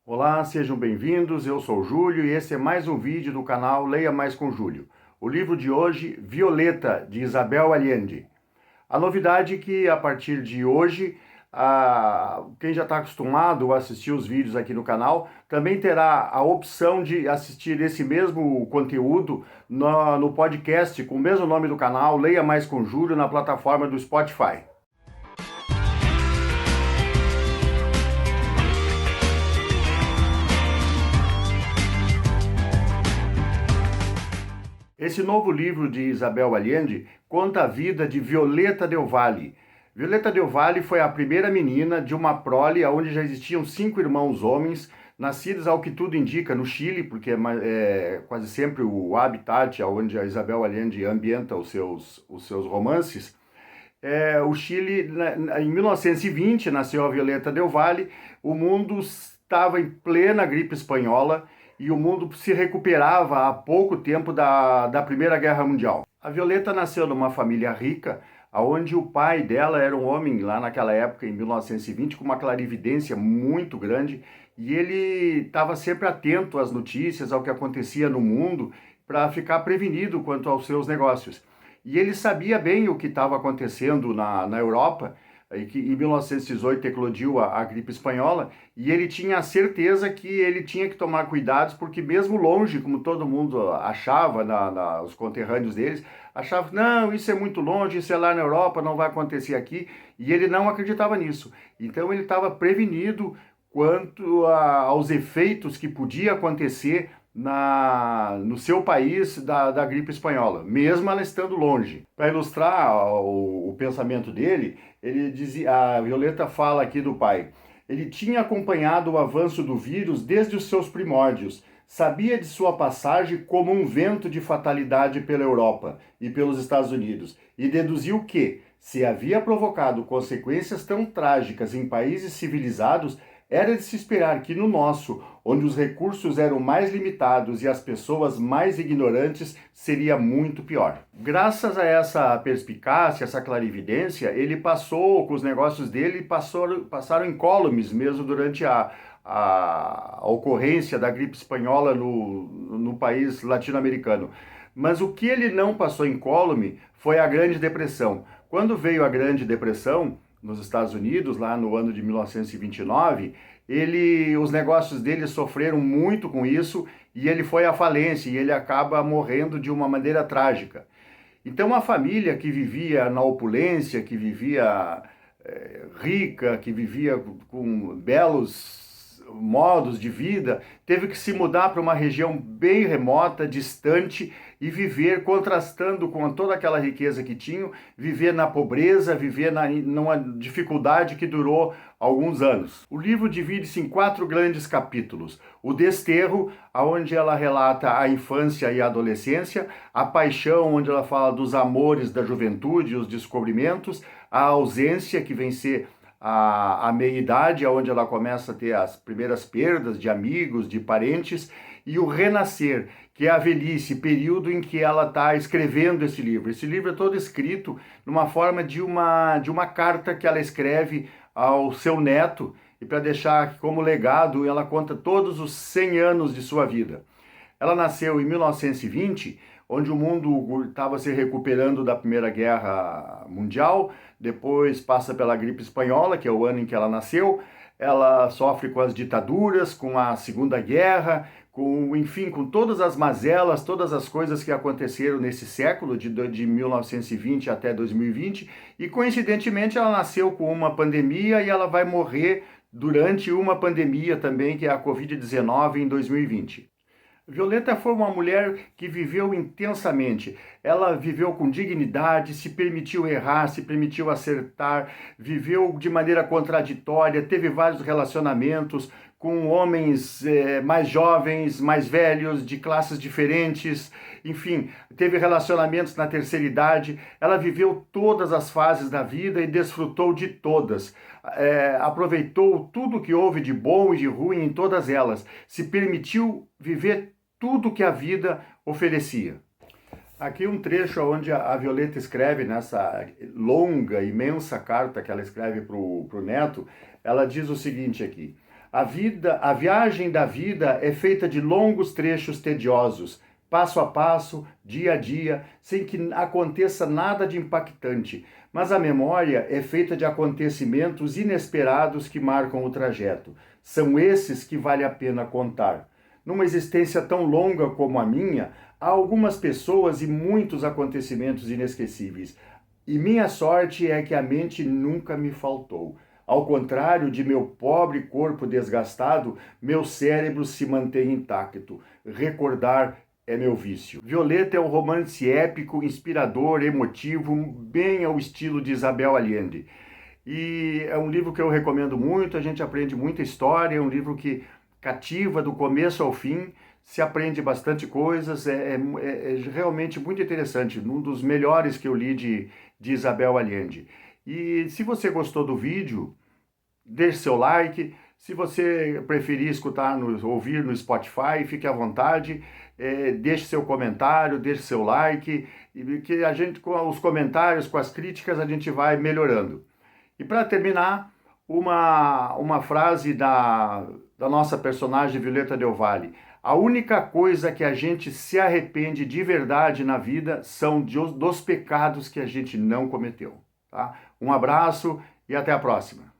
Olá, sejam bem-vindos. Eu sou o Júlio e esse é mais um vídeo do canal Leia Mais com Júlio. O livro de hoje, Violeta, de Isabel Allende. A novidade é que a partir de hoje, quem já está acostumado a assistir os vídeos aqui no canal, também terá a opção de assistir esse mesmo conteúdo no podcast com o mesmo nome do canal, Leia Mais com Júlio, na plataforma do Spotify. Esse novo livro de Isabel Allende conta a vida de Violeta Del Valle. Violeta Del Valle foi a primeira menina de uma prole onde já existiam 5 irmãos homens, nascidos ao que tudo indica no Chile, porque é quase sempre o habitat onde a Isabel Allende ambienta os seus romances. O Chile, em 1920, nasceu a Violeta Del Valle, o mundo estava em plena gripe espanhola, e o mundo se recuperava há pouco tempo da Primeira Guerra Mundial. A Violeta nasceu numa família rica, onde o pai dela era um homem, lá naquela época, em 1920, com uma clarividência muito grande, e ele estava sempre atento às notícias, ao que acontecia no mundo, para ficar prevenido quanto aos seus negócios. E ele sabia bem o que estava acontecendo na Europa, e que em 1918 eclodiu a gripe espanhola, e ele tinha a certeza que ele tinha que tomar cuidados, porque mesmo longe, como todo mundo achava, os conterrâneos deles, achavam que não, isso é muito longe, isso é lá na Europa, não vai acontecer aqui, e ele não acreditava nisso. Então ele estava prevenido quanto aos efeitos que podia acontecer no seu país da gripe espanhola, mesmo ela estando longe. Para ilustrar o pensamento dele, ele dizia, a Violeta fala aqui do pai, ele tinha acompanhado o avanço do vírus desde os seus primórdios, sabia de sua passagem como um vento de fatalidade pela Europa e pelos Estados Unidos, e deduziu que, se havia provocado consequências tão trágicas em países civilizados, era de se esperar que no nosso, onde os recursos eram mais limitados e as pessoas mais ignorantes, seria muito pior. Graças a essa perspicácia, essa clarividência, ele passou, com os negócios dele, passaram incólumes mesmo durante a ocorrência da gripe espanhola no país latino-americano. Mas o que ele não passou incólume foi a Grande Depressão. Quando veio a Grande Depressão, nos Estados Unidos, lá no ano de 1929, os negócios dele sofreram muito com isso e ele foi à falência e ele acaba morrendo de uma maneira trágica. Então a família que vivia na opulência, que vivia rica, que vivia com belos modos de vida, teve que se mudar para uma região bem remota, distante, e viver contrastando com toda aquela riqueza que tinham, viver na pobreza, viver numa dificuldade que durou alguns anos. O livro divide-se em 4 grandes capítulos. O Desterro, onde ela relata a infância e a adolescência, a Paixão, onde ela fala dos amores da juventude, os descobrimentos, a Ausência, que vem ser a meia-idade, onde ela começa a ter as primeiras perdas de amigos, de parentes, e o Renascer, que é a velhice, período em que ela está escrevendo esse livro. Esse livro é todo escrito numa forma de uma carta que ela escreve ao seu neto, e para deixar como legado, ela conta todos os 100 anos de sua vida. Ela nasceu em 1920, onde o mundo estava se recuperando da Primeira Guerra Mundial, depois passa pela gripe espanhola, que é o ano em que ela nasceu, ela sofre com as ditaduras, com a Segunda Guerra, enfim, com todas as mazelas, todas as coisas que aconteceram nesse século, de 1920 até 2020, e coincidentemente ela nasceu com uma pandemia e ela vai morrer durante uma pandemia também, que é a Covid-19 em 2020. Violeta foi uma mulher que viveu intensamente. Ela viveu com dignidade, se permitiu errar, se permitiu acertar, viveu de maneira contraditória, teve vários relacionamentos com homens mais jovens, mais velhos, de classes diferentes, enfim, teve relacionamentos na terceira idade. Ela viveu todas as fases da vida e desfrutou de todas. Aproveitou tudo que houve de bom e de ruim em todas elas. Se permitiu viver tudo que a vida oferecia. Aqui um trecho onde a Violeta escreve, nessa longa, imensa carta que ela escreve para o neto, ela diz o seguinte aqui: A viagem da vida é feita de longos trechos tediosos, passo a passo, dia a dia, sem que aconteça nada de impactante. Mas a memória é feita de acontecimentos inesperados que marcam o trajeto. São esses que vale a pena contar. Numa existência tão longa como a minha, há algumas pessoas e muitos acontecimentos inesquecíveis. E minha sorte é que a mente nunca me faltou. Ao contrário de meu pobre corpo desgastado, meu cérebro se mantém intacto. Recordar é meu vício. Violeta é um romance épico, inspirador, emotivo, bem ao estilo de Isabel Allende. E é um livro que eu recomendo muito, a gente aprende muita história, é um livro que cativa do começo ao fim, se aprende bastante coisas, é realmente muito interessante, um dos melhores que eu li de Isabel Allende. E se você gostou do vídeo, deixe seu like. Se você preferir ouvir no Spotify, fique à vontade, deixe seu comentário, deixe seu like, e que a gente, com os comentários, com as críticas, a gente vai melhorando. E para terminar, uma frase da nossa personagem Violeta Del Valle. A única coisa que a gente se arrepende de verdade na vida são dos pecados que a gente não cometeu. Tá? Um abraço e até a próxima.